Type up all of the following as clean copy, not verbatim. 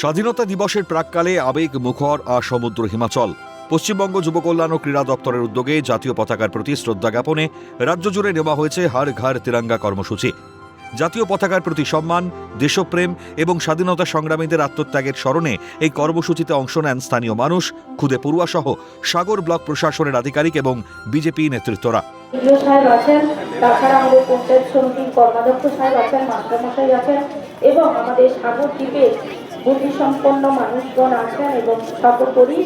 স্বাধীনতা দিবসের প্রাক্কালে আবেগ মুখর সমুদ্র হিমাচল। পশ্চিমবঙ্গ যুব কল্যাণ ও ক্রীড়া দপ্তরের উদ্যোগে জাতীয় পতাকার প্রতি শ্রদ্ধা জ্ঞাপনে রাজ্য জুড়ে নেওয়া হয়েছে হর ঘর তিরঙ্গা কর্মসূচি। জাতীয় পতাকার প্রতি সম্মান, দেশপ্রেম এবং স্বাধীনতা সংগ্রামীদের আত্মত্যাগের স্মরণে এই কর্মসূচিতে অংশ নেন স্থানীয় মানুষ, খুদে পড়ুয়া সহ সাগর ব্লক প্রশাসনের আধিকারিক এবং বিজেপি নেতৃত্বরা। তাছাড়া আমাদের পঞ্চায়েত সমিতির কর্মাধ্যক্ষ সাহেব আছেন, মাস্টারমশাই আছেন এবং আমাদের সাগর দ্বীপের বুদ্ধিসম্পন্ন মানুষগণ আছেন এবং সর্বোপরি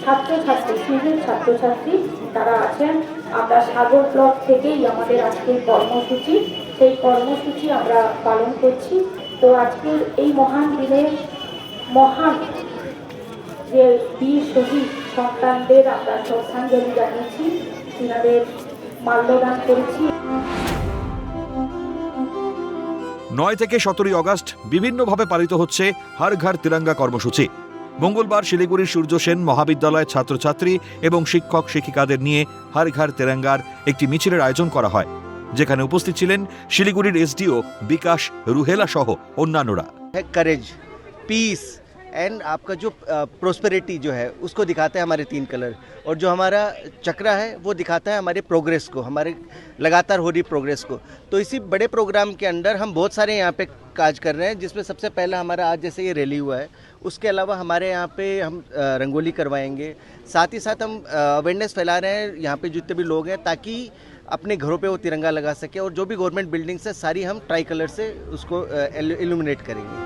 ছাত্রছাত্রী, সিভিল ছাত্রছাত্রী তারা আছেন। আমরা সাগর ব্লক থেকেই আমাদের আজকের কর্মসূচি, সেই কর্মসূচি আমরা পালন করছি। তো আজকের এই মহান দিনে মহান যে বীর শহীদ সন্তানদের আমরা শ্রদ্ধাঞ্জলি জানিয়েছি, তিনাদের মাল্যদান করেছি। 9 থেকে 17 অগস্ট বিভিন্নভাবে পালিত হচ্ছে হর ঘর তিরঙ্গা কর্মসূচি। মঙ্গলবার শিলিগুড়ির সূর্য সেন মহাবিদ্যালয়ের ছাত্রছাত্রী এবং শিক্ষক শিক্ষিকাদের নিয়ে হর ঘর তিরঙ্গার একটি মিছিলের আয়োজন করা হয়, যেখানে উপস্থিত ছিলেন শিলিগুড়ির এসডিও বিকাশ রুহেলা সহ অন্যান্যরা। करेज, पीस एंड आपका जो प्रोस्पेरिटी जो है उसको दिखाता है हमारे 3 कलर, और जो हमारा चक्रा है वो दिखाता है हमारे प्रोग्रेस को, हमारे लगातार हो रही प्रोग्रेस को। तो इसी बड़े प्रोग्राम के अंडर हम बहुत सारे यहाँ पे काज कर रहे हैं, जिसमें सबसे पहला हमारा आज जैसे ये रैली हुआ है, उसके अलावा हमारे यहाँ पे हम रंगोली करवाएंगे। साथ ही साथ हम अवेयरनेस फैला रहे हैं यहाँ पे जितने भी लोग हैं, ताकि अपने घरों पे वो तिरंगा लगा सके, और जो भी गवर्नमेंट बिल्डिंग्स है सारी हम ट्राई कलर से उसको इल्यूमिनेट करेंगे।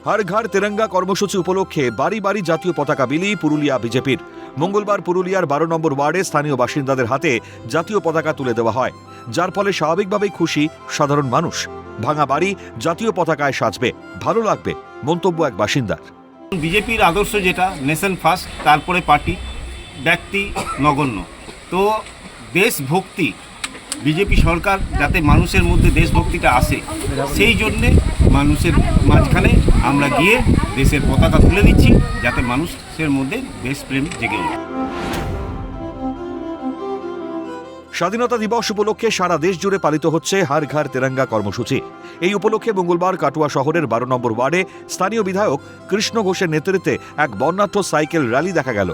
হর ঘর তিরঙ্গা কর্মসূচি উপলক্ষে বাড়ি বাড়ি জাতীয় পতাকা বিলি পুরুলিয়া বিজেপির। মঙ্গলবার পুরুলিয়ার 12 নম্বর ওয়ার্ডে স্থানীয় বাসিন্দাদের হাতে জাতীয় পতাকা তুলে দেওয়া হয়, যার ফলে স্বাভাবিকভাবেই খুশি সাধারণ মানুষ। ভাঙা বাড়ি জাতীয় পতাকায় সাজবে, ভালো লাগবে, মন্তব্য এক বাসিন্দার। বিজেপির আদর্শ যেটা নেশন ফার্স্ট, তারপরে পার্টি, ব্যক্তি নগণ্য। তো দেশভক্তি, বিজেপি সরকার যাতে মানুষের মধ্যে দেশভক্তিটা আসে, সেই জন্যে মানুষের মাঝখানে আমরা গিয়ে দেশের পতাকা তুলে দিচ্ছি, যাতে মানুষের মধ্যে দেশপ্রেম জেগে ওঠে। স্বাধীনতা দিবস উপলক্ষে সারা দেশ জুড়ে পালিত হচ্ছে হর ঘর তিরঙ্গা কর্মসূচি। এই উপলক্ষে মঙ্গলবার কাটুয়া শহরের 12 নম্বর ওয়ার্ডে স্থানীয় বিধায়ক কৃষ্ণ ঘোষের নেতৃত্বে এক বর্ণাঢ্য সাইকেল র্যালি দেখা গেল।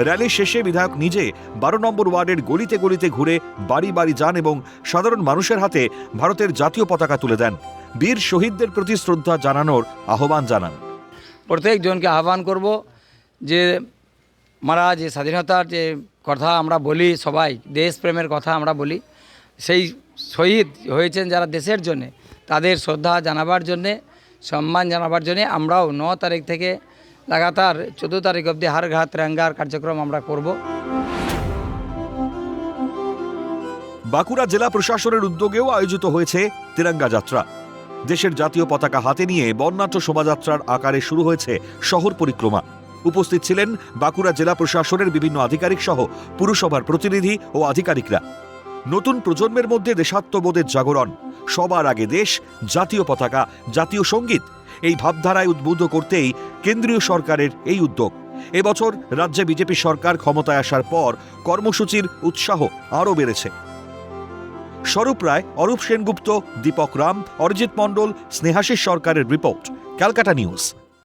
র্যালির শেষে বিধায়ক নিজে 12 নম্বর ওয়ার্ডের গলিতে গলিতে ঘুরে বাড়ি বাড়ি যান এবং সাধারণ মানুষের হাতে ভারতের জাতীয় পতাকা তুলে দেন। বীর শহীদদের প্রতি শ্রদ্ধা জানানোর আহ্বান জানান। প্রত্যেকজনকে আহ্বান করব যে আমরা যে স্বাধীনতার যে কথা আমরা বলি, সবাই দেশপ্রেমের কথা আমরা বলি, সেই শহীদ হয়েছেন যারা দেশের জন্যে, তাদের শ্রদ্ধা জানাবার জন্যে, সম্মান জানাবার জন্যে আমরাও 9 তারিখ থেকে লাগাতার 14 তারিখ অবধি হর ঘর তিরঙ্গার কার্যক্রম আমরা করব। বাঁকুড়া জেলা প্রশাসনের উদ্যোগেও আয়োজিত হয়েছে তিরঙ্গা যাত্রা। দেশের জাতীয় পতাকা হাতে নিয়ে বর্ণাঢ্য শোভাযাত্রার আকারে শুরু হয়েছে শহর পরিক্রমা। উপস্থিত ছিলেন বাঁকুড়া জেলা প্রশাসনের বিভিন্ন আধিকারিক সহ পুরসভার প্রতিনিধি ও আধিকারিকরা। নতুন প্রজন্মের মধ্যে দেশাত্মবোধের জাগরণ, সবার আগে দেশ, জাতীয় পতাকা, জাতীয় সঙ্গীত, এই ভাবধারায় উদ্বুদ্ধ করতেই কেন্দ্রীয় সরকারের এই উদ্যোগ। এবছর রাজ্যে বিজেপি সরকার ক্ষমতায় আসার পর কর্মসূচির উৎসাহ আরও বেড়েছে। স্বরূপ রায়, অরূপ সেনগুপ্ত, দীপক রাম, অরিজিৎ মণ্ডল, স্নেহাশিস সরকারের রিপোর্ট, ক্যালকাটা নিউজ।